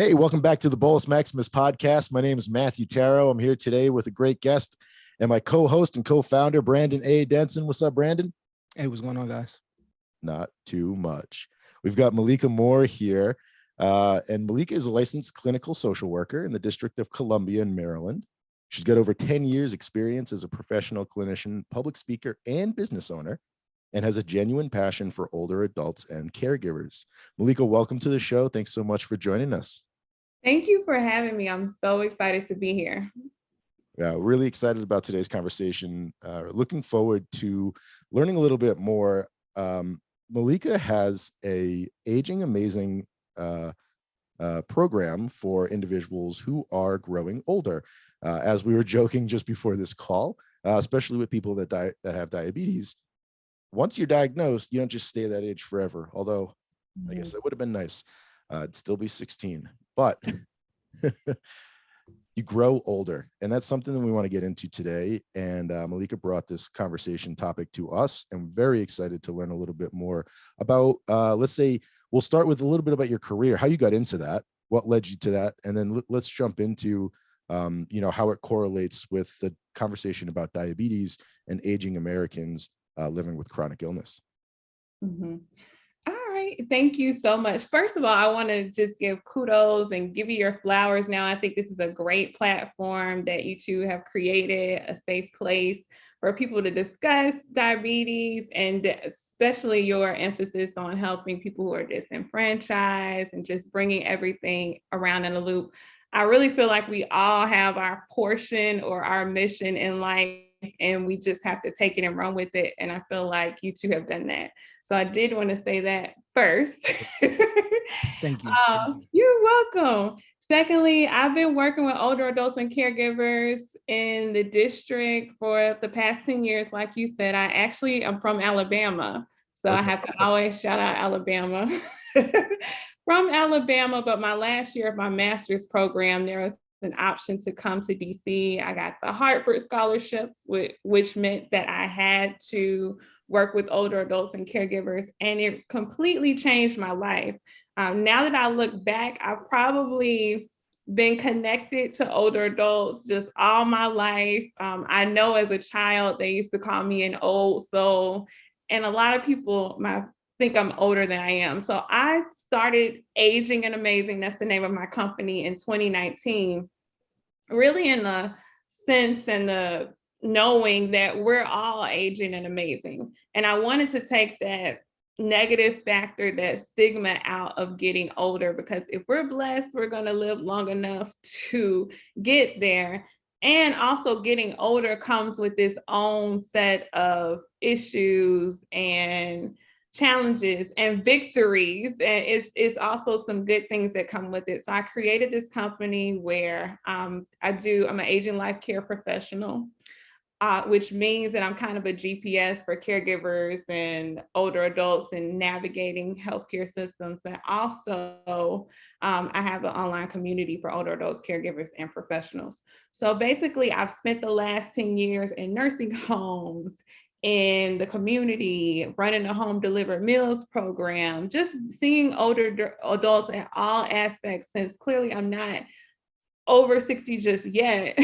Hey, welcome back to the thebolusmaximus podcast. My name is Matthew Taro. I'm here today with a great guest and my co-host and co-founder, Brandon A. Denson. What's up, Brandon? Hey, what's going on, guys? Not too much. We've got Malika Moore here, and Malika is a licensed clinical social worker in the District of Columbia in Maryland. She's got over 10 years experience as a professional clinician, public speaker, and business owner, and has a genuine passion for older adults and caregivers. Malika, welcome to the show. Thanks so much for joining us. Thank you for having me. I'm so excited to be here. Yeah, really excited about today's conversation. Looking forward to learning a little bit more. Malika has a Aging Amazing program for individuals who are growing older. As we were joking just before this call, especially with people that have diabetes, once you're diagnosed, you don't just stay that age forever. Although I guess that would have been nice. It'd still be 16, but you grow older, and that's something that we want to get into today. And Malika brought this conversation topic to us, and I'm very excited to learn a little bit more about, let's say, we'll start with a little bit about your career, how you got into that, what led you to that, and then let's jump into, how it correlates with the conversation about diabetes and aging Americans living with chronic illness. Mm-hmm. All right. Thank you so much. First of all, I want to just give kudos and give you your flowers now. I think this is a great platform that you two have created, a safe place for people to discuss diabetes, and especially your emphasis on helping people who are disenfranchised and just bringing everything around in a loop. I really feel like we all have our portion or our mission in life, and we just have to take it and run with it. And I feel like you two have done that. So I did want to say that first. Thank you. You're welcome. Secondly, I've been working with older adults and caregivers in the district for the past 10 years. Like you said, I actually am from Alabama. So okay. I have to always shout out Alabama. From Alabama, but my last year of my master's program, there was an option to come to DC. I got the Hartford scholarships, which meant that I had to work with older adults and caregivers, and it completely changed my life. Now that I look back, I've probably been connected to older adults just all my life. I know as a child, they used to call me an old soul, and a lot of people think I'm older than I am. So I started Aging Amazing, that's the name of my company, in 2019, really in the sense and the knowing that we're all aging and amazing. And I wanted to take that negative factor, that stigma out of getting older, because if we're blessed, we're going to live long enough to get there. And also getting older comes with its own set of issues and challenges and victories, and it's also some good things that come with it. So I created this company where I'm an aging life care professional, which means that I'm kind of a GPS for caregivers and older adults and navigating healthcare systems. And also I have an online community for older adults, caregivers, and professionals. So basically I've spent the last 10 years in nursing homes, in the community, running a home delivered meals program, just seeing older adults in all aspects. Since clearly I'm not over 60 just yet,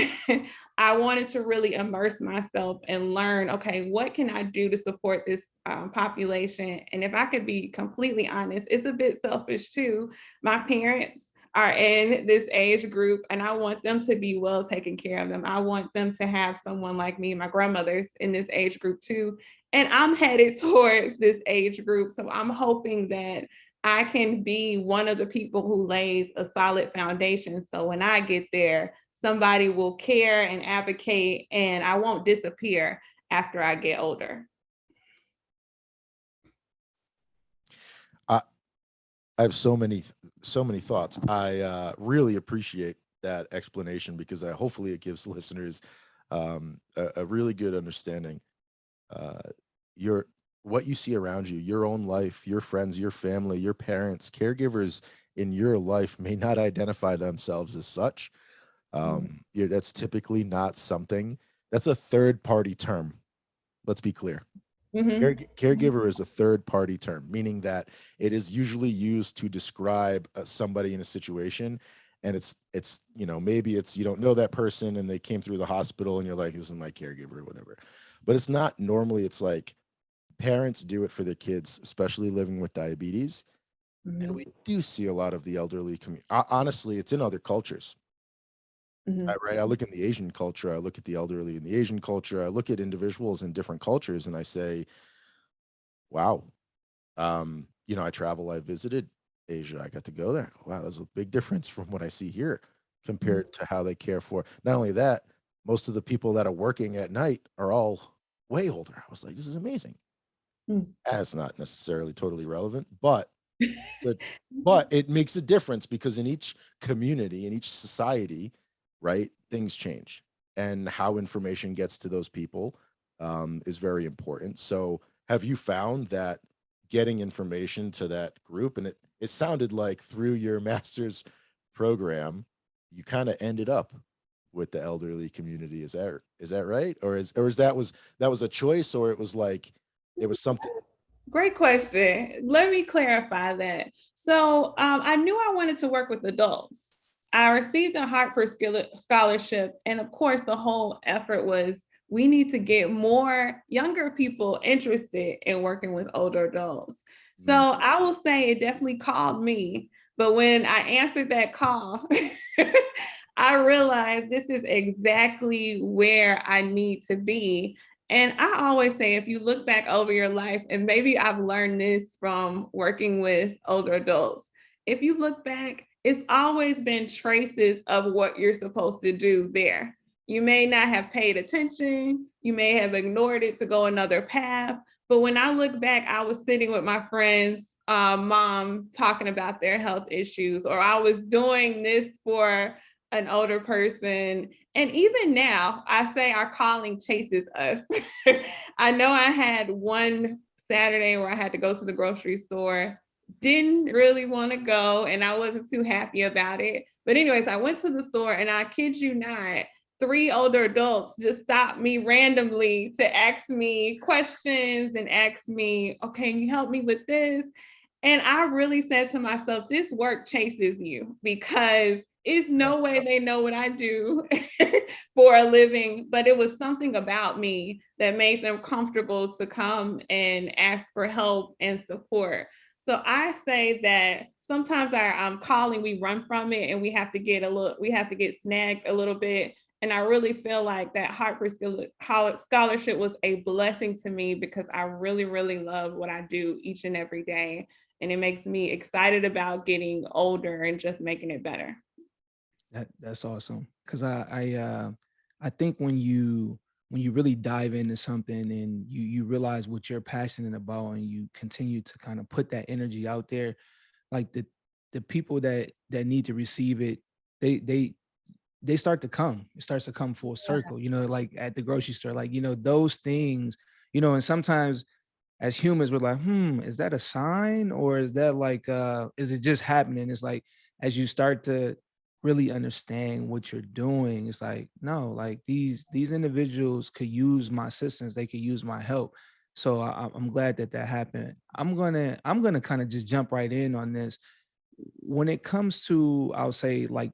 I wanted to really immerse myself and learn, okay, what can I do to support this population? And if I could be completely honest, it's a bit selfish too. My parents are in this age group, and I want them to be well taken care of them. I want them to have someone like me. My grandmother's in this age group too, and I'm headed towards this age group. So I'm hoping that I can be one of the people who lays a solid foundation. So when I get there, somebody will care and advocate, and I won't disappear after I get older. I have so many thoughts. I really appreciate that explanation, because hopefully it gives listeners a really good understanding. What you see around you, your own life, your friends, your family, your parents, caregivers in your life may not identify themselves as such. That's typically not something, that's a third party term. Let's be clear. Mhm. Caregiver is a third party term, meaning that it is usually used to describe somebody in a situation. And it's, you know, maybe it's, you don't know that person and they came through the hospital and you're like, this is my caregiver or whatever. But it's not normally, it's like parents do it for their kids, especially living with diabetes. And Mhm. we do see a lot of the elderly honestly, it's in other cultures. Mhm. Right. I look in the Asian culture, I look at the elderly in the Asian culture, I look at individuals in different cultures and I say, wow, you know, I travel, I visited Asia, I got to go there. Wow, there's a big difference from what I see here Mhm. compared to how they care for. Not only that, most of the people that are working at night are all way older. I was like, this is amazing. Mhm. That's not necessarily totally relevant, but but it makes a difference because in each community, in each society, right, things change, and how information gets to those people is very important. So have you found that getting information to that group, and it sounded like through your master's program you kind of ended up with the elderly community, is that right, or is that was a choice, or it was like it was something? Great question. Let me clarify that. So I knew I wanted to work with adults. I received a Hartford Scholarship, and of course, the whole effort was we need to get more younger people interested in working with older adults. So Mm, I will say it definitely called me. But when I answered that call, I realized this is exactly where I need to be. And I always say, if you look back over your life, and maybe I've learned this from working with older adults, if you look back, it's always been traces of what you're supposed to do there. You may not have paid attention, you may have ignored it to go another path. But when I look back, I was sitting with my friend's mom talking about their health issues, or I was doing this for an older person. And even now, I say our calling chases us. I know I had one Saturday where I had to go to the grocery store, didn't really want to go, and I wasn't too happy about it. But, anyways, I went to the store, and I kid you not, three older adults just stopped me randomly to ask me questions and ask me, okay, can you help me with this? And I really said to myself, this work chases you because it's yeah. no way they know what I do for a living, but it was something about me that made them comfortable to come and ask for help and support. So I say that sometimes our calling, we run from it and we have to get snagged a little bit. And I really feel like that Hartford Scholarship was a blessing to me because I really, really love what I do each and every day. And it makes me excited about getting older and just making it better. That's awesome. Cause I think when you really dive into something and you realize what you're passionate about and you continue to kind of put that energy out there, like the people that need to receive it, they they they start to come. It starts to come full circle, you know, like at the grocery store, like, you know, those things, you know, and sometimes as humans, we're like, is that a sign or is that like, is it just happening? It's like, as you start to really understand what you're doing, it's like, no, like these individuals could use my assistance. They could use my help. So I'm glad that that happened. I'm gonna kind of just jump right in on this. When it comes to, I'll say like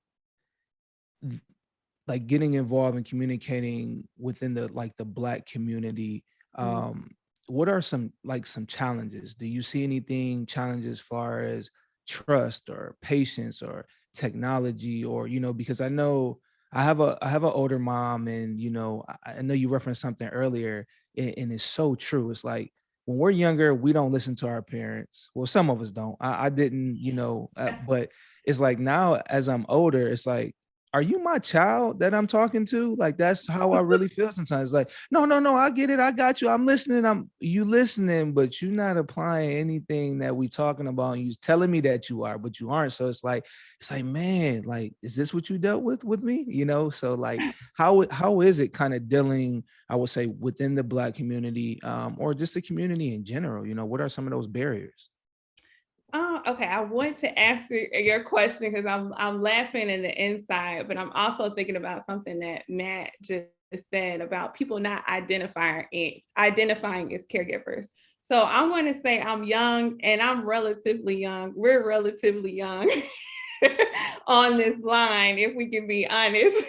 getting involved and communicating within the like the Black community, Mhm. um what are some challenges? Do you see anything challenges as far as trust or patience or technology, or, you know, because I know I have an older mom, and, you know, I know you referenced something earlier, and it's so true. It's like when we're younger, we don't listen to our parents. Well, some of us don't. I didn't, you know, but it's like now as I'm older, it's like, are you my child that I'm talking to? Like, that's how I really feel sometimes. Like, no, no, no, I get it. I got you. I'm listening. I'm you listening, but you're not applying anything that we talking about. And you telling me that you are, but you aren't. So it's like, man, like, is this what you dealt with me? You know? So like, how is it kind of dealing, I would say, within the Black community, or just the community in general? You know, what are some of those barriers? Oh, okay. I want to answer your question because I'm laughing in the inside, but I'm also thinking about something that Matt just said about people not identifying as caregivers. So I'm going to say I'm young, and I'm relatively young. We're relatively young on this line, if we can be honest.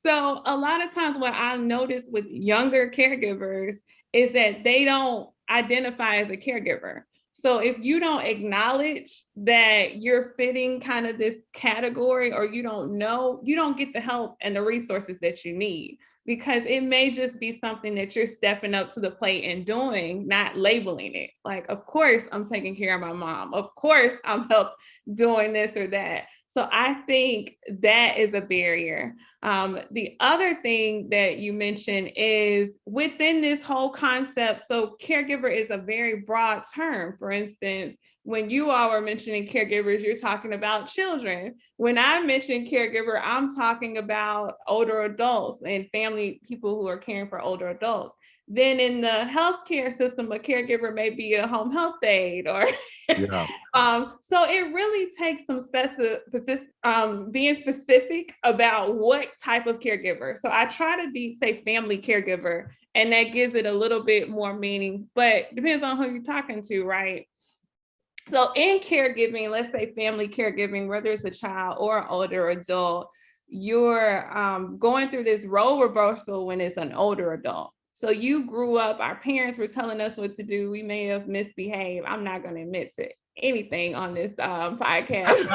So a lot of times what I notice with younger caregivers is that they don't identify as a caregiver. So if you don't acknowledge that you're fitting kind of this category, or you don't know, you don't get the help and the resources that you need, because it may just be something that you're stepping up to the plate and doing, not labeling it. Like, of course, I'm taking care of my mom. Of course, I'm help doing this or that. So I think that is a barrier. The other thing that you mentioned is within this whole concept. So caregiver is a very broad term. For instance, when you all were mentioning caregivers, you're talking about children. When I mention caregiver, I'm talking about older adults and family, people who are caring for older adults. Then in the healthcare system, a caregiver may be a home health aide, or Yeah. so it really takes some being specific about what type of caregiver. So I try to say family caregiver, and that gives it a little bit more meaning, but depends on who you're talking to, right? So in caregiving, let's say family caregiving, whether it's a child or an older adult, you're going through this role reversal when it's an older adult. So you grew up, our parents were telling us what to do. We may have misbehaved. I'm not going to admit to anything on this podcast.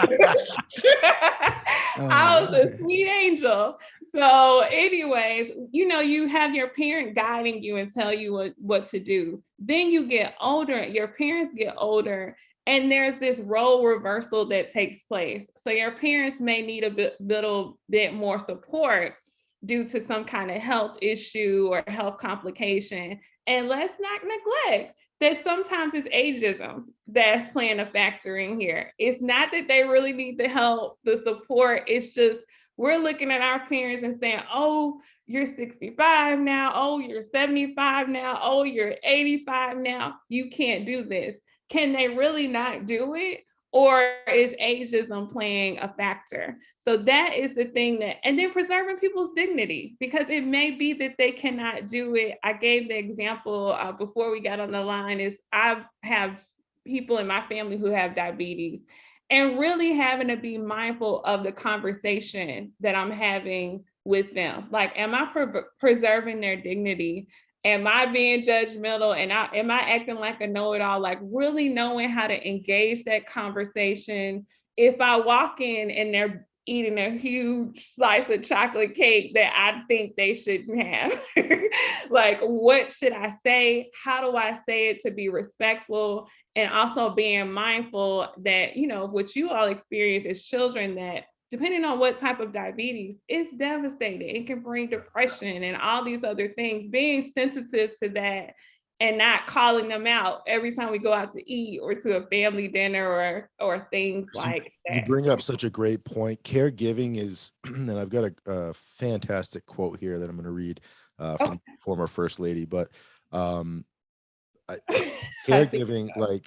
I was a sweet angel. So anyways, you have your parent guiding you and tell you what to do. Then you get older, your parents get older, and there's this role reversal that takes place. So your parents may need a little bit more support due to some kind of health issue or health complication. And let's not neglect that sometimes it's ageism that's playing a factor in here. It's not that they really need the help, the support. It's just we're looking at our parents and saying, oh, you're 65 now. Oh, you're 75 now. Oh, you're 85 now. You can't do this. Can they really not do it? Or is ageism playing a factor? So that is the thing and then preserving people's dignity, because it may be that they cannot do it. I gave the example before we got on the line is I have people in my family who have diabetes, and really having to be mindful of the conversation that I'm having with them. Like, am I preserving their dignity? Am I being judgmental? And am I acting like a know-it-all? Like, really knowing how to engage that conversation. If I walk in and they're eating a huge slice of chocolate cake that I think they shouldn't have, like, what should I say? How do I say it to be respectful? And also being mindful that, what you all experience as children, that depending on what type of diabetes, it's devastating. It can bring depression and all these other things. Being sensitive to that and not calling them out every time we go out to eat or to a family dinner or things like that. You bring up such a great point. Caregiving is, and I've got a fantastic quote here that I'm going to read from former First Lady, but caregiving,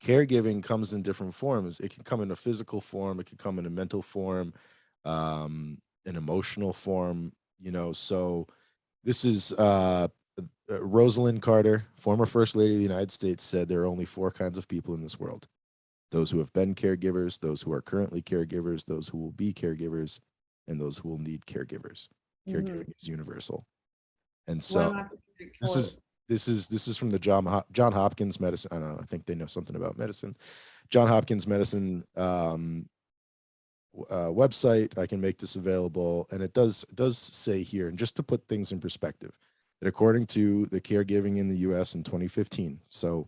caregiving comes in different forms. It can come in a physical form. It can come in a mental form, an emotional form, so this is Rosalind Carter, former First Lady of the United States, said there are only 4 kinds of people in this world: those who have been caregivers, those who are currently caregivers, those who will be caregivers, and those who will need caregivers. Caregiving is universal. And so this is from the John Hopkins Medicine. I don't know, I think they know something about medicine. John Hopkins Medicine website. I can make this available, and it does say here, and just to put things in perspective, that according to the caregiving in the U.S. in 2015, so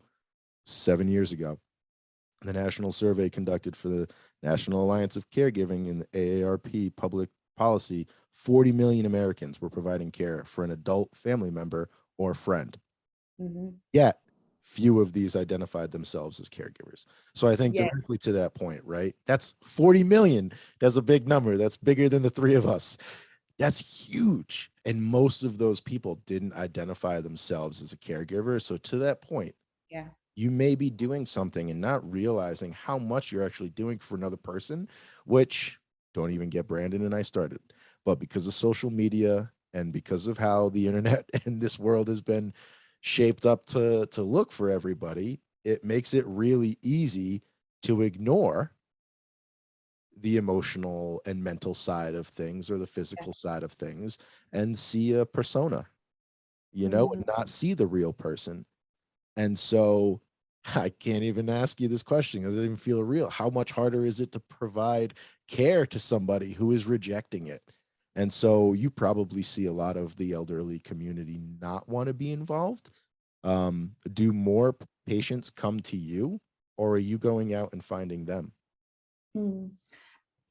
7 years ago, the national survey conducted for the National Alliance of Caregiving in the AARP public policy, 40 million Americans were providing care for an adult family member or friend. Yet few of these identified themselves as caregivers. So I think directly to that point, right? That's 40 million. That's a big number. That's bigger than the 3 of us. That's huge. And most of those people didn't identify themselves as a caregiver. So to that point, you may be doing something and not realizing how much you're actually doing for another person, which, don't even get Brandon and I started, but because of social media And because of how the internet and this world has been shaped up to look for everybody, it makes it really easy to ignore the emotional and mental side of things or the physical side of things and see a persona, you know, and not see the real person. And so I can't even ask you this question because it doesn't even feel real. How much harder is it to provide care to somebody who is rejecting it? And so you probably see a lot of the elderly community not want to be involved. Do more patients come to you, or are you going out and finding them?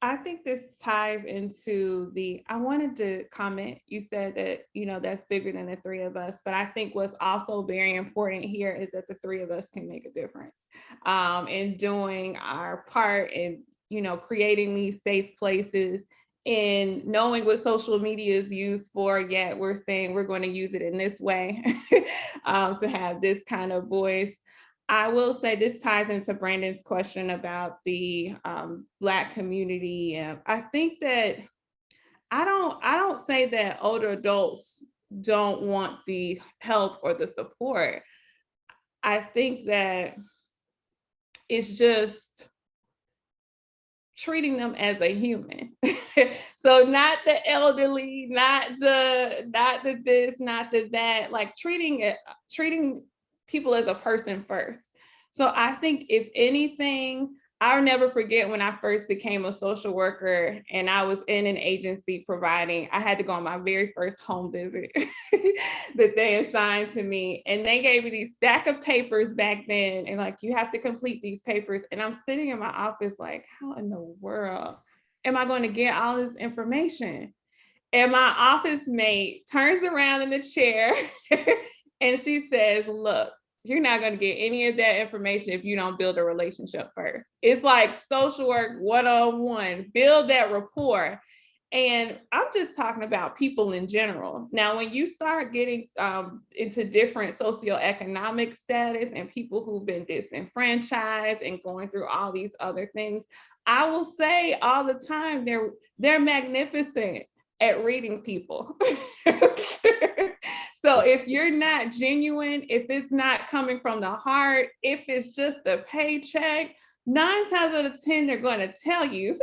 I think this ties into I wanted to comment, you said that, that's bigger than the three of us, but I think what's also very important here is that the three of us can make a difference in doing our part in, creating these safe places and knowing what social media is used for, yet we're saying we're going to use it in this way to have this kind of voice. I will say this ties into Brandon's question about the Black community. And I think that I don't say that older adults don't want the help or the support. I think that it's just treating them as a human. So not the elderly, not the this, not the that, like treating people as a person first. So I think if anything, I'll never forget when I first became a social worker and I was in an agency I had to go on my very first home visit that they assigned to me. And they gave me these stack of papers back then. And like, you have to complete these papers. And I'm sitting in my office like, how in the world am I going to get all this information? And my office mate turns around in the chair and she says, look, you're not going to get any of that information if you don't build a relationship first. It's like social work 101, build that rapport. And I'm just talking about people in general. Now, when you start getting into different socioeconomic status and people who've been disenfranchised and going through all these other things, I will say all the time, they're magnificent at reading people. So if you're not genuine, if it's not coming from the heart, if it's just a paycheck, 9 times out of 10, they're going to tell you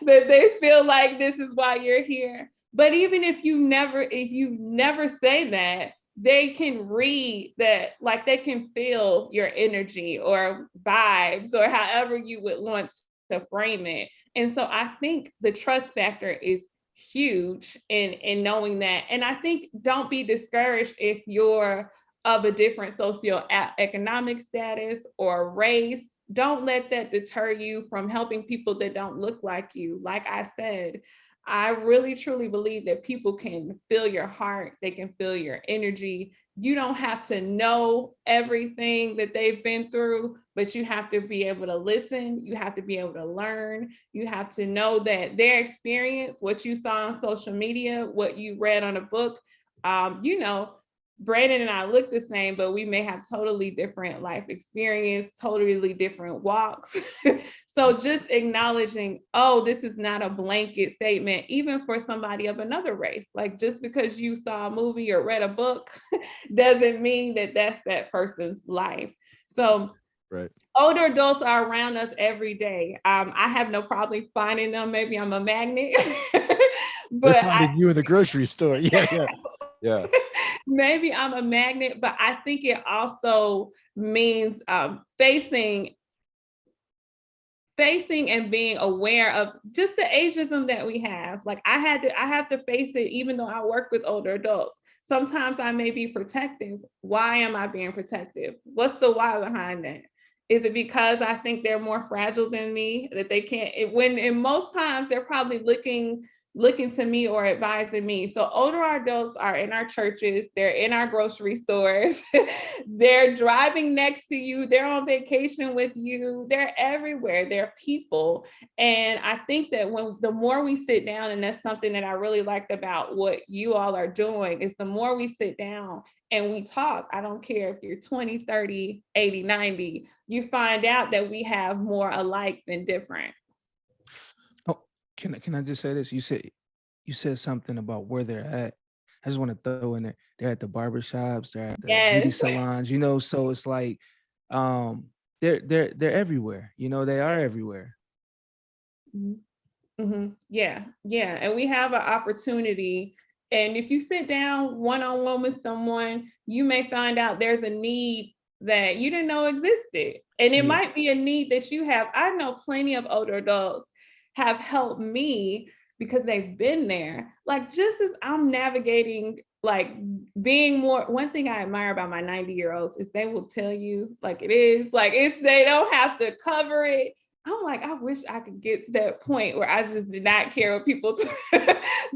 that they feel like this is why you're here. But even if you never say that, they can read that, like they can feel your energy or vibes or however you would want to frame it. And so I think the trust factor is huge in knowing that. And I think don't be discouraged if you're of a different socioeconomic status or race. Don't let that deter you from helping people that don't look like you. Like I said, I really truly believe that people can feel your heart, they can feel your energy. You don't have to know everything that they've been through, but you have to be able to listen. You have to be able to learn. You have to know that their experience, what you saw on social media, what you read on a book, Brandon and I look the same, but we may have totally different life experience, totally different walks. So just acknowledging, oh, this is not a blanket statement, even for somebody of another race. Like just because you saw a movie or read a book doesn't mean that that's that person's life. So right. Older adults are around us every day. I have no problem finding them. Maybe I'm a magnet. But finding you in the grocery store. Yeah. Maybe I'm a magnet, but I think it also means facing and being aware of just the ageism that we have. Like I have to face it, even though I work with older adults. Sometimes I may be protective. Why am I being protective? What's the why behind that? Is it because I think they're more fragile than me, that they can't, in most times they're probably looking to me or advising me. So older adults are in our churches, they're in our grocery stores, they're driving next to you, they're on vacation with you, they're everywhere, they're people. And I think that the more we sit down, and that's something that I really liked about what you all are doing, is the more we sit down and we talk, I don't care if you're 20, 30, 80, 90, you find out that we have more alike than different. Can I just say this? You said you said something about where they're at. I just want to throw in there. They're at the barbershops, they're at the beauty Yes. salons, you know. So it's like um they're everywhere, you know, they are everywhere. Mhm. Yeah, yeah. And we have an opportunity. And if you sit down one-on-one with someone, you may find out there's a need that you didn't know existed. And it Yeah. might be a need that you have. I know plenty of older adults have helped me because they've been there. Like just as I'm navigating, like being more, one thing I admire about my 90-year-olds is they will tell you like it is, like if they don't have to cover it. I'm like, I wish I could get to that point where I just did not care what people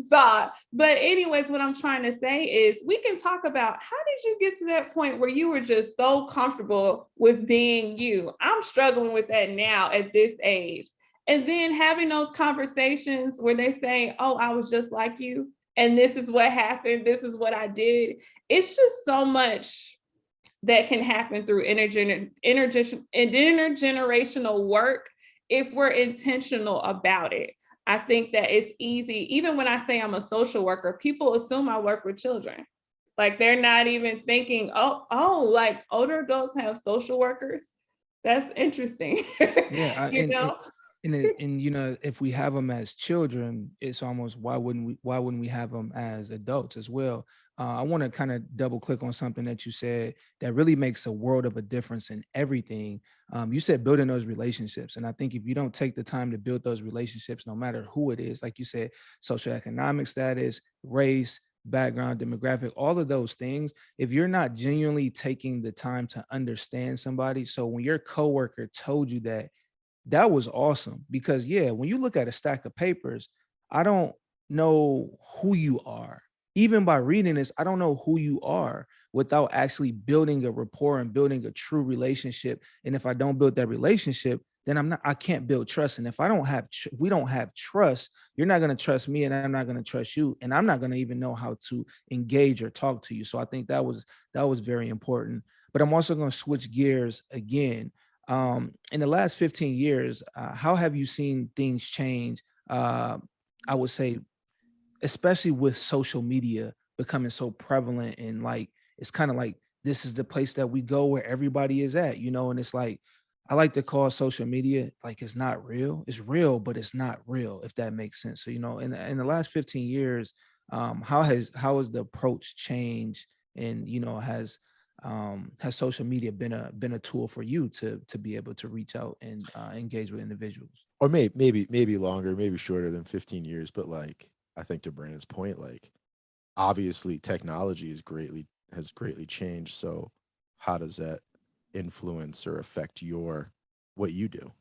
thought. But anyways, what I'm trying to say is we can talk about how did you get to that point where you were just so comfortable with being you? I'm struggling with that now at this age. And then having those conversations where they say, oh, I was just like you. And this is what happened. This is what I did. It's just so much that can happen through intergenerational work if we're intentional about it. I think that it's easy. Even when I say I'm a social worker, people assume I work with children. Like they're not even thinking, like older adults have social workers. That's interesting. Yeah, You know? and you know, if we have them as children, it's almost why wouldn't we have them as adults as well? I want to kind of double click on something that you said that really makes a world of a difference in everything. You said building those relationships, and I think if you don't take the time to build those relationships, no matter who it is, like you said, socioeconomic status, race, background, demographic, all of those things, if you're not genuinely taking the time to understand somebody, so when your coworker told you that, that was awesome. Because yeah, when you look at a stack of papers, I don't know who you are. Even by reading this, I don't know who you are without actually building a rapport and building a true relationship. And if I don't build that relationship, then I can't build trust. And if I don't have, we don't have trust, you're not going to trust me and I'm not going to trust you. And I'm not going to even know how to engage or talk to you. So I think that was very important. But I'm also going to switch gears again. In the last 15 years, how have you seen things change? I would say, especially with social media becoming so prevalent, and like it's kind of like this is the place that we go where everybody is at, you know. And it's like I like to call social media like it's not real. It's real, but it's not real, if that makes sense. So, you know, in the last 15 years, how has the approach changed? And you know, has social media been a tool for you to be able to reach out and engage with individuals? Or maybe longer, maybe shorter than 15 years, but like I think to Brandon's point, like obviously technology has greatly changed. So how does that influence or affect your what you do?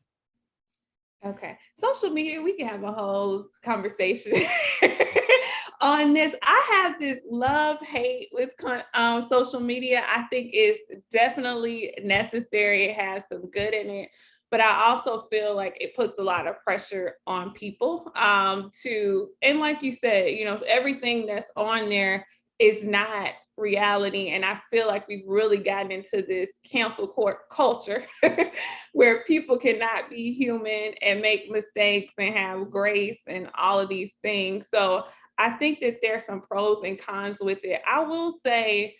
Okay. Social media, we can have a whole conversation on this. I have this love hate with social media. I think it's definitely necessary. It has some good in it, but I also feel like it puts a lot of pressure on people and like you said, you know, everything that's on there is not reality. And I feel like we've really gotten into this cancel court culture where people cannot be human and make mistakes and have grace and all of these things. So I think that there's some pros and cons with it. I will say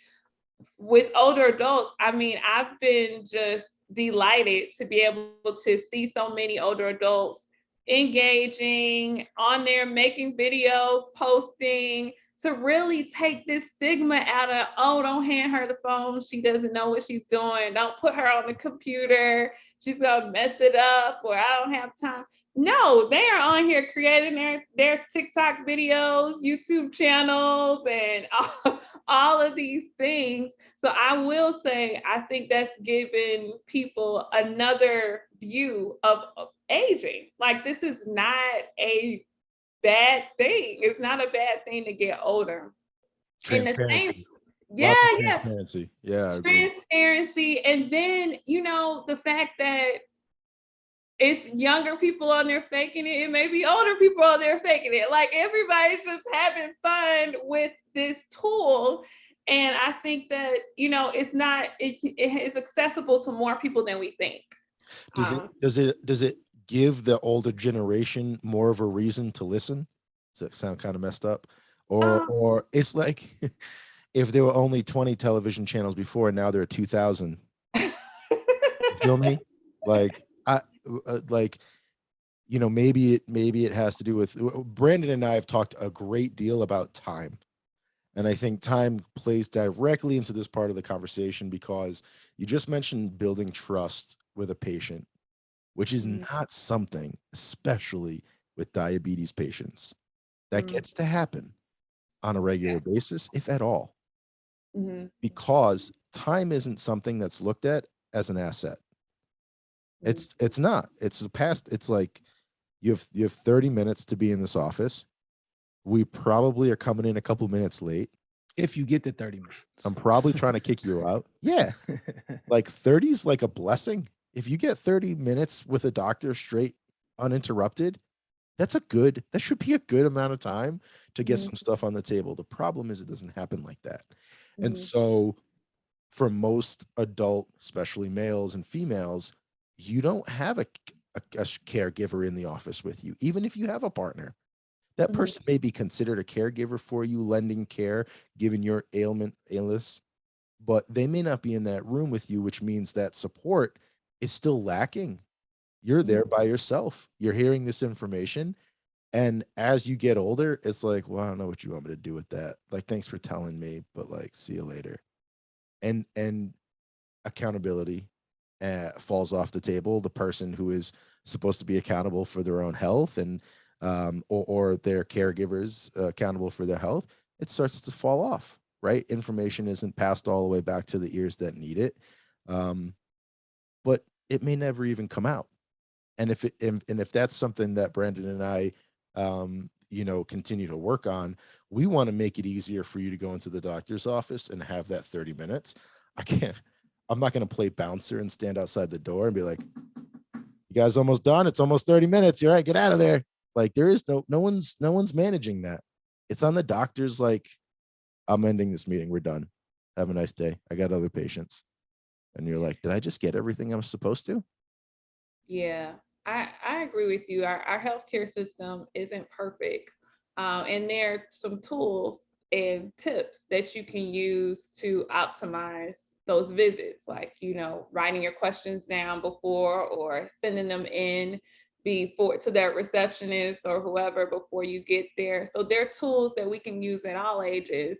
with older adults, I mean, I've been just delighted to be able to see so many older adults engaging on there, making videos, posting, to really take this stigma out of, oh, don't hand her the phone. She doesn't know what she's doing. Don't put her on the computer. She's going to mess it up, or I don't have time. No, they are on here creating their TikTok videos, YouTube channels, and all of these things. So I will say, I think that's given people another view of aging. Like this is not a bad thing. It's not a bad thing to get older. In the same, Transparency. yeah, Lots of yeah, transparency. Yeah, I agree. transparency. And then, you know, the fact that it's younger people on there faking it. It may be older people on there faking it. Like everybody's just having fun with this tool. And I think that, you know, it is accessible to more people than we think. Does it give the older generation more of a reason to listen? Does that sound kind of messed up? Um, Or it's like if there were only 20 television channels before, and now there are 2,000. You feel me? Like like maybe it has to do with Brandon and I have talked a great deal about time. And I think time plays directly into this part of the conversation because you just mentioned building trust with a patient, which is mhm, not something, especially with diabetes patients, that mhm, gets to happen on a regular basis, if at all, mhm, because time isn't something that's looked at as an asset. mhm, It's not. It's the past. It's like you have 30 minutes to be in this office. We probably are coming in a couple minutes late. If you get the 30 I'm minutes. probably trying to kick you out. Yeah. Like 30 is like a blessing. If you get 30 minutes with a doctor straight uninterrupted, that should be a good amount of time to get mhm, some stuff on the table. The problem is it doesn't happen like that. And mhm, so for most adult, especially males and females, you don't have a caregiver in the office with you, even if you have a partner. That mhm, person may be considered a caregiver for you, lending care, given your illness, but they may not be in that room with you, which means that support is still lacking. You're mhm. there by yourself. You're hearing this information. And as you get older, it's like, well, I don't know what you want me to do with that. Like, thanks for telling me, but like, see you later. And accountability falls off the table. The person who is supposed to be accountable for their own health and or their caregivers accountable for their health, it starts to fall off. Right, information isn't passed all the way back to the ears that need it, um, but it may never even come out. And if that's something that Brandon and I, continue to work on, we want to make it easier for you to go into the doctor's office and have that 30 minutes. I'm not going to play bouncer and stand outside the door and be like, you guys almost done? It's almost 30 minutes. You're right, get out of there. Like there is no one's managing that. It's on the doctor's like, I'm ending this meeting. We're done. Have a nice day. I got other patients. And you're like, did I just get everything I was supposed to? Yeah, I agree with you. Our healthcare system isn't perfect. And there are some tools and tips that you can use to optimize those visits, like, writing your questions down before or sending them in before to that receptionist or whoever before you get there. So there are tools that we can use at all ages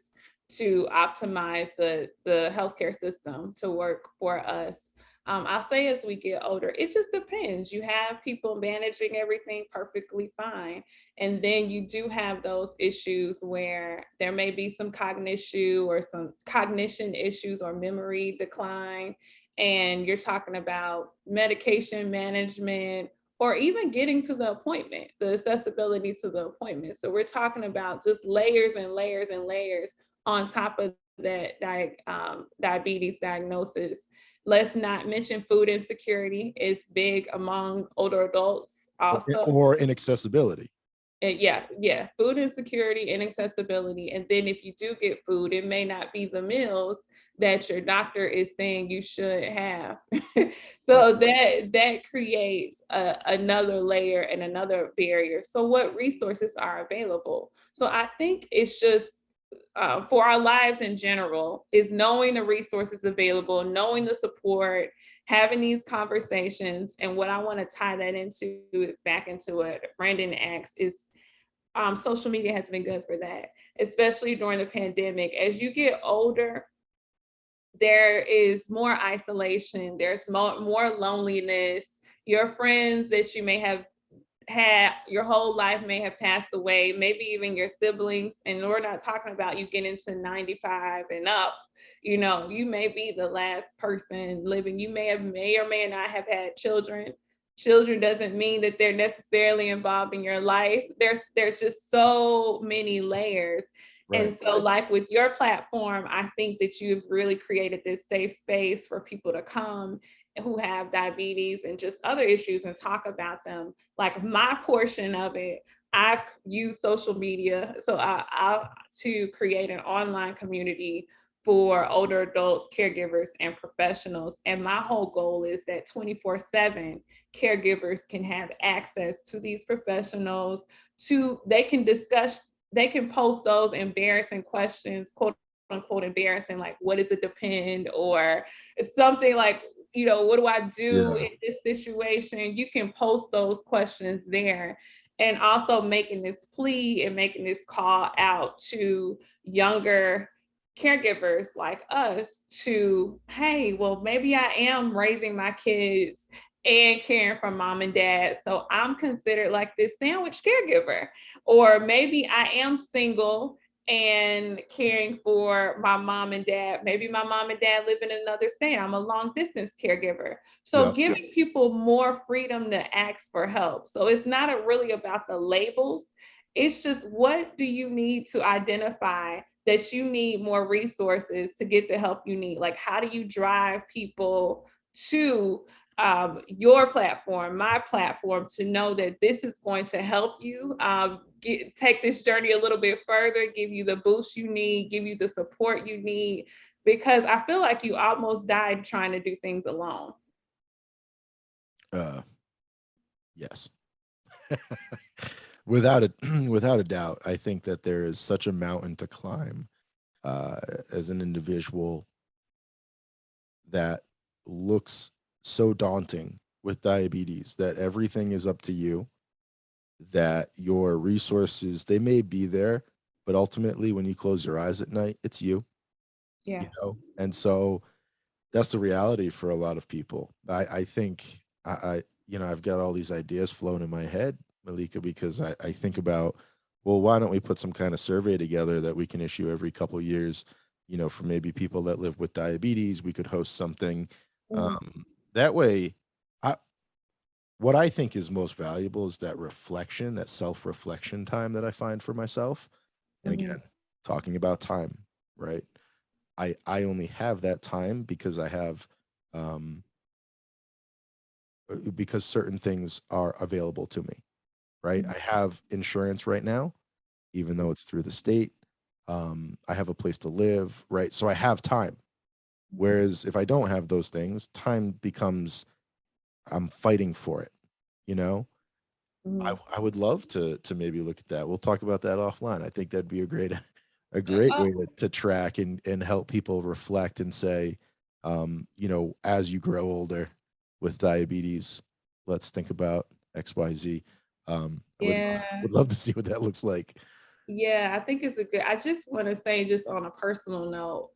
to optimize the healthcare system to work for us. I'll say as we get older, it just depends. You have people managing everything perfectly fine. And then you do have those issues where there may be some cognition issues or memory decline. And you're talking about medication management or even getting to the appointment, the accessibility to the appointment. So we're talking about just layers and layers and layers on top of that diabetes diagnosis. Let's not mention food insecurity is big among older adults also. Or inaccessibility. And yeah, food insecurity, inaccessibility. And then if you do get food, it may not be the meals that your doctor is saying you should have. Right. So that creates another layer and another barrier. So what resources are available? So I think it's just for our lives in general is knowing the resources available, knowing the support, having these conversations. And what I want to tie that into is back into what Brandon asked is social media has been good for that, especially during the pandemic. As you get older, there is more isolation, there's more loneliness. Your friends that you may have had your whole life may have passed away, maybe even your siblings. And we're not talking about you getting to 95 and up. You may be the last person living. You may or may not have had children. Children doesn't mean that they're necessarily involved in your life. There's just so many layers. Right. And so, like with your platform, I think that you've really created this safe space for people to come who have diabetes and just other issues and talk about them. Like my portion of it, I've used social media to create an online community for older adults, caregivers, and professionals. And my whole goal is that 24/7 caregivers can have access to these professionals they can discuss, they can post those embarrassing questions, quote unquote embarrassing, like what does it depend, or something like, what do I do in this situation? You can post those questions there. And also making this plea and making this call out to younger caregivers like us to, hey, well, maybe I am raising my kids and caring for mom and dad, so I'm considered like this sandwich caregiver. Or maybe I am single and caring for my mom and dad. Maybe my mom and dad live in another state. I'm a long distance caregiver. So giving people more freedom to ask for help. So it's not really about the labels. It's just, what do you need to identify that you need more resources to get the help you need? Like, how do you drive people to your platform, my platform, to know that this is going to help you take this journey a little bit further, give you the boost you need, give you the support you need, because I feel like you almost died trying to do things alone. Yes. Without a doubt, I think that there is such a mountain to climb as an individual that looks so daunting with diabetes, that everything is up to you, that your resources, they may be there, but ultimately when you close your eyes at night, it's you. And so that's the reality for a lot of people. I think I've got all these ideas flowing in my head, Malika, because I think about, well, why don't we put some kind of survey together that we can issue every couple of years, for maybe people that live with diabetes. We could host something that way. What I think is most valuable is that reflection, that self-reflection time that I find for myself. And again, talking about time, right? I only have that time because I have, because certain things are available to me, right? I have insurance right now, even though it's through the state. I have a place to live, right? So I have time. Whereas if I don't have those things, time becomes, I'm fighting for it, I would love to maybe look at that. We'll talk about that offline. I think that'd be a great way to track and help people reflect and say, as you grow older with diabetes, let's think about XYZ. Would love to see what that looks like. Yeah, I think it's I just want to say, just on a personal note,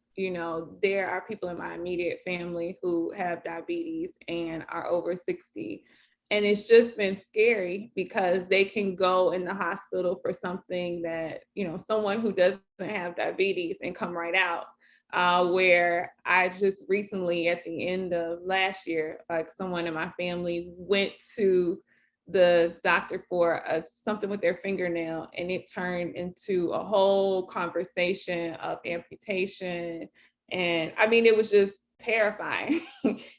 there are people in my immediate family who have diabetes and are over 60. And it's just been scary because they can go in the hospital for something that, someone who doesn't have diabetes and come right out. Where I just recently, at the end of last year, like someone in my family went to the doctor for something with their fingernail, and it turned into a whole conversation of amputation. And I mean, it was just terrifying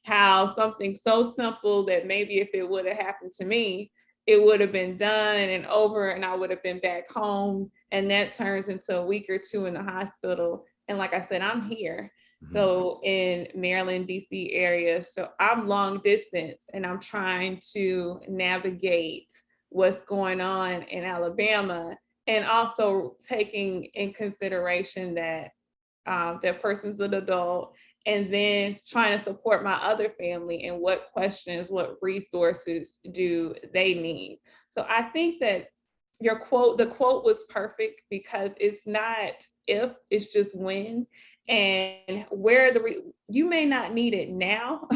how something so simple that maybe if it would have happened to me, it would have been done and over and I would have been back home. And that turns into a week or two in the hospital. And like I said, I'm here. So in Maryland, DC area. So I'm long distance and I'm trying to navigate what's going on in Alabama, and also taking in consideration that that person's an adult, and then trying to support my other family and what questions, what resources do they need. So I think that the quote was perfect, because it's not if, it's just when. And where you may not need it now.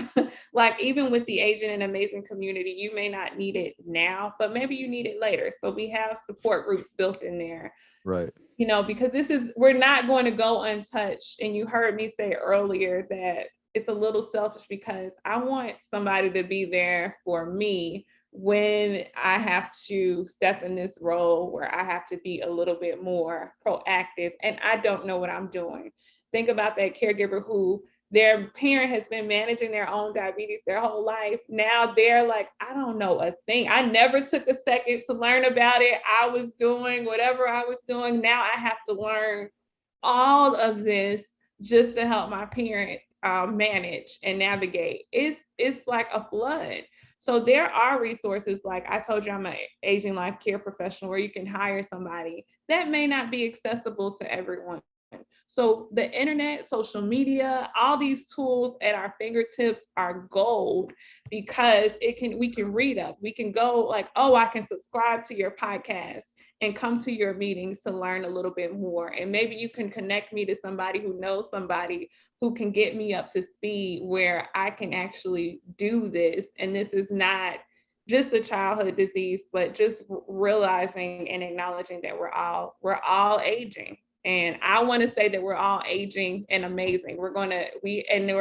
Like even with the Aging and Amazing community, you may not need it now, but maybe you need it later. So we have support groups built in there. Right. Because we're not going to go untouched. And you heard me say earlier that it's a little selfish, because I want somebody to be there for me when I have to step in this role where I have to be a little bit more proactive and I don't know what I'm doing. Think about that caregiver who their parent has been managing their own diabetes their whole life. Now they're like, I don't know a thing. I never took a second to learn about it. I was doing whatever I was doing. Now I have to learn all of this just to help my parent manage and navigate. It's like a flood. So there are resources, like I told you, I'm an aging life care professional, where you can hire somebody. That may not be accessible to everyone. So the internet, social media, all these tools at our fingertips are gold, because we can read up. We can go like, oh, I can subscribe to your podcast and come to your meetings to learn a little bit more. And maybe you can connect me to somebody who knows somebody who can get me up to speed, where I can actually do this. And this is not just a childhood disease, but just realizing and acknowledging that we're all aging. And I want to say that we're all aging and amazing. We're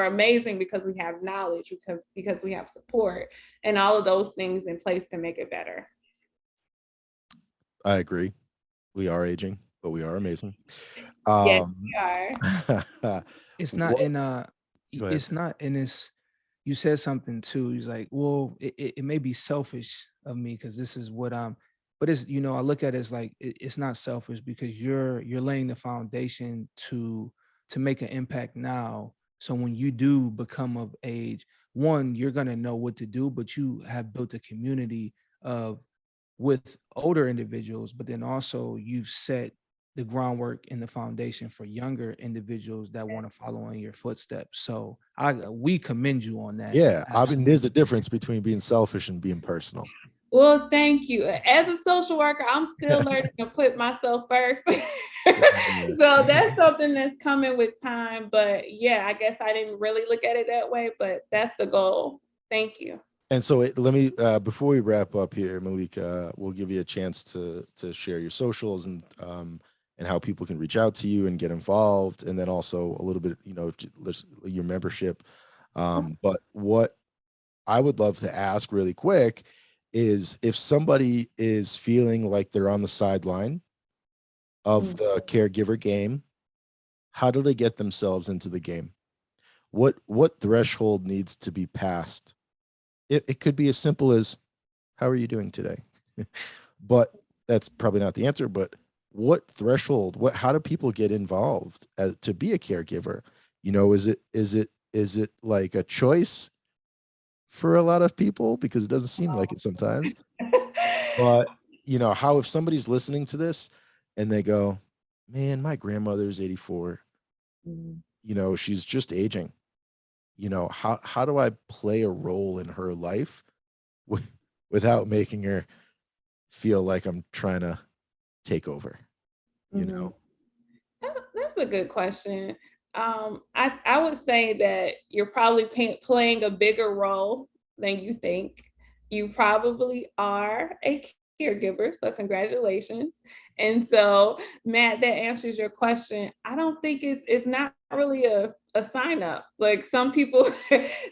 amazing because we have knowledge, because we have support, and all of those things in place to make it better. I agree. We are aging, but we are amazing. Yes, we are. It's not in Go ahead. it's not in this. You said something too. He's like, well, it may be selfish of me because this is what I'm, but it's, I look at it as like it's not selfish, because you're laying the foundation to make an impact now. So when you do become of age, one, you're gonna know what to do, but you have built a community of with older individuals, but then also you've set the groundwork and the foundation for younger individuals that want to follow in your footsteps. So we commend you on that. Yeah, I mean, there's a Absolutely. difference between being selfish and being personal. Well, thank you. As a social worker, I'm still learning to put myself first. So that's something that's coming with time. But yeah, I guess I didn't really look at it that way, but that's the goal. Thank you. And so let me, before we wrap up here, Malika, we'll give you a chance to share your socials and how people can reach out to you and get involved, and then also a little bit, your membership. But what I would love to ask really quick is, if somebody is feeling like they're on the sideline of the caregiver game, how do they get themselves into the game? What threshold needs to be passed? It could be as simple as, how are you doing today? But that's probably not the answer. But what threshold, how do people get involved to be a caregiver? Is it like a choice for a lot of people? Because it doesn't seem like it sometimes. But how, if somebody's listening to this and they go, man, my grandmother's 84, she's just aging. How do I play a role in her life without making her feel like I'm trying to take over? That's a good question. I would say that you're probably playing a bigger role than you think. You probably are a caregiver, so congratulations. And so, Matt, that answers your question. I don't think it's not really a sign up. Like, some people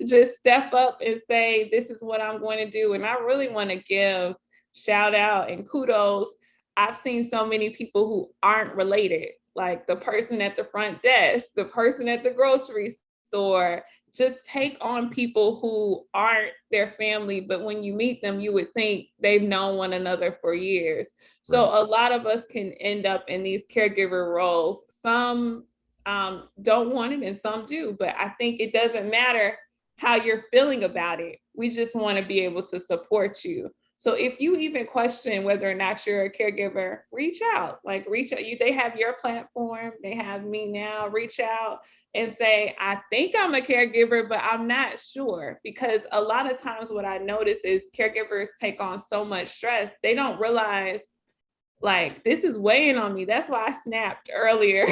just step up and say, this is what I'm going to do. And I really want to give shout out and kudos. I've seen so many people who aren't related, like the person at the front desk, the person at the grocery store, just take on people who aren't their family, but when you meet them, you would think they've known one another for years. So a lot of us can end up in these caregiver roles. Some don't want it and some do, but I think it doesn't matter how you're feeling about it. We just want to be able to support you. So if you even question whether or not you're a caregiver, reach out. They have your platform, they have me now. Reach out and say, I think I'm a caregiver, but I'm not sure. Because a lot of times what I notice is caregivers take on so much stress, they don't realize, like, this is weighing on me. That's why I snapped earlier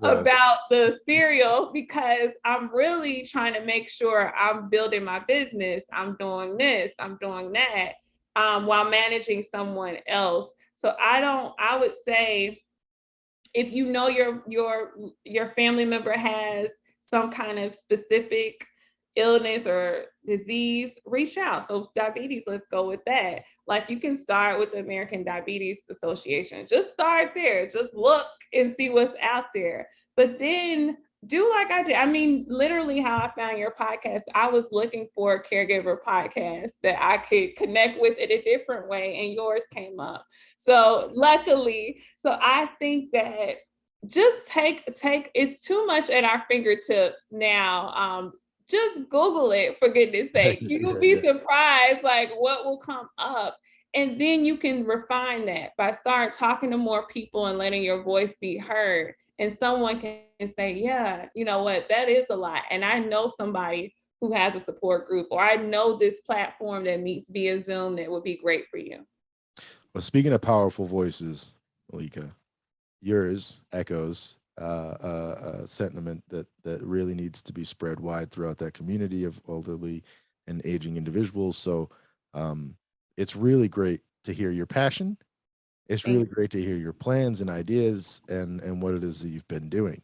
about the cereal, because I'm really trying to make sure I'm building my business. I'm doing this, I'm doing that, while managing someone else. So I would say, if you know your family member has some kind of specific illness or disease, reach out. So diabetes, let's go with that. Like, you can start with the American Diabetes Association. Just start there. Just look and see what's out there. But then do like I did. I mean, literally how I found your podcast, I was looking for a caregiver podcast that I could connect with in a different way, and yours came up. So luckily, I think that just take, it's too much at our fingertips now. Just Google it, for goodness sake. You'll be surprised like what will come up. And then you can refine that by start talking to more people and letting your voice be heard. And someone can say, yeah, you know what, that is a lot. And I know somebody who has a support group, or I know this platform that meets via Zoom that would be great for you. Well, speaking of powerful voices, Malika, yours echoes a sentiment that really needs to be spread wide throughout that community of elderly and aging individuals. So it's really great to hear your passion. It's really great to hear your plans and ideas and what it is that you've been doing.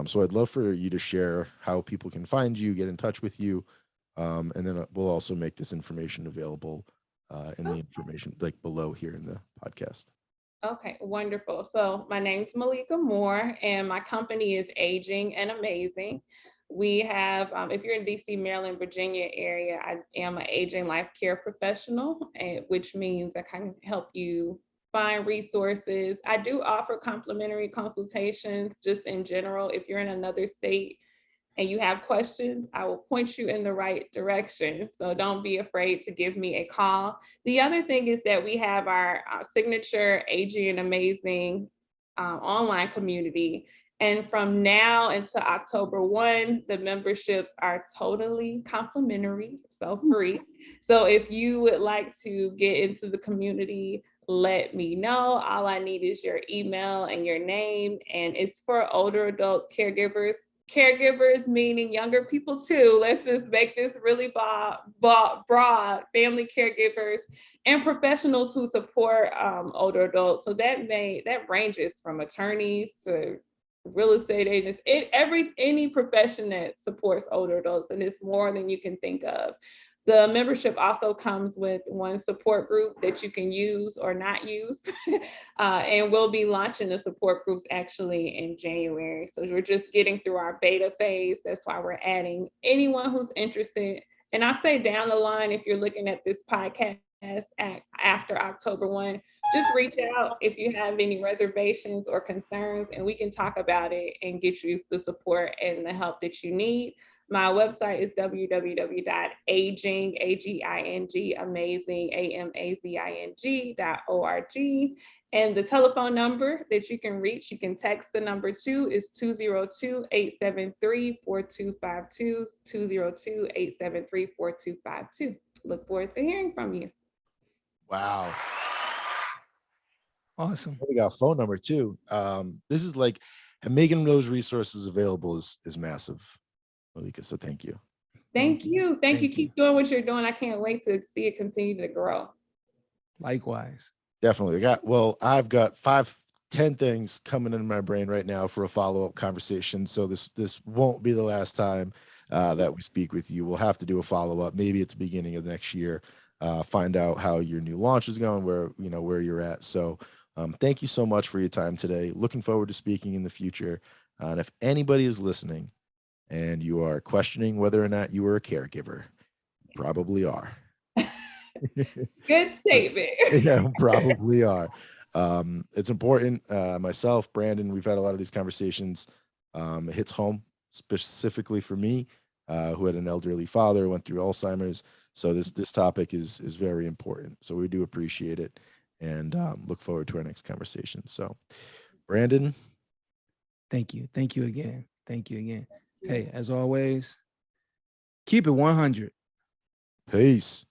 So I'd love for you to share how people can find you, get in touch with you, and then we'll also make this information available in the information like below here in the podcast. Okay, wonderful. So my name's Malika Moore, and my company is Aging and Amazing. We have, if you're in DC, Maryland, Virginia area, I am an aging life care professional, which means I can help you find resources. I do offer complimentary consultations just in general. If you're in another state and you have questions, I will point you in the right direction. So don't be afraid to give me a call. The other thing is that we have our signature Aging and Amazing online community. And from now until October 1, the memberships are totally complimentary, so free. So if you would like to get into the community, let me know. All I need is your email and your name. And it's for older adults, caregivers. Caregivers meaning younger people too. Let's just make this really broad. Family caregivers and professionals who support older adults. So that ranges from attorneys to real estate agents, any profession that supports older adults, and it's more than you can think of. The membership also comes with one support group that you can use or not use. And we'll be launching the support groups actually in January. So we're just getting through our beta phase. That's why we're adding anyone who's interested. And I say down the line, if you're looking at this podcast after October 1, just reach out if you have any reservations or concerns, and we can talk about it and get you the support and the help that you need. My website is www.amazing.org. And the telephone number that you can reach, you can text the number to, is 202-873-4252, 202-873-4252. Look forward to hearing from you. Wow. Awesome. We got a phone number too. This is like making those resources available is massive, Malika. So thank you. Thank you. Keep doing what you're doing. I can't wait to see it continue to grow. Likewise. Definitely. I've got 5-10 things coming in my brain right now for a follow-up conversation. So this won't be the last time that we speak with you. We'll have to do a follow-up maybe at the beginning of next year. Find out how your new launch is going, where you're at. So thank you so much for your time today. Looking forward to speaking in the future. And if anybody is listening and you are questioning whether or not you are a caregiver, probably are. Good statement. Yeah, probably are. It's important. Myself, Brandon, we've had a lot of these conversations. It hits home specifically for me, who had an elderly father, went through Alzheimer's. So this topic is very important. So we do appreciate it and look forward to our next conversation. So, Brandon. Thank you. Thank you again. Thank you again. Hey, as always, keep it 100. Peace.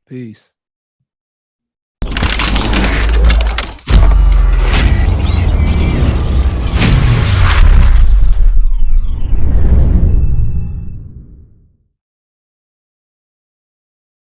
Peace.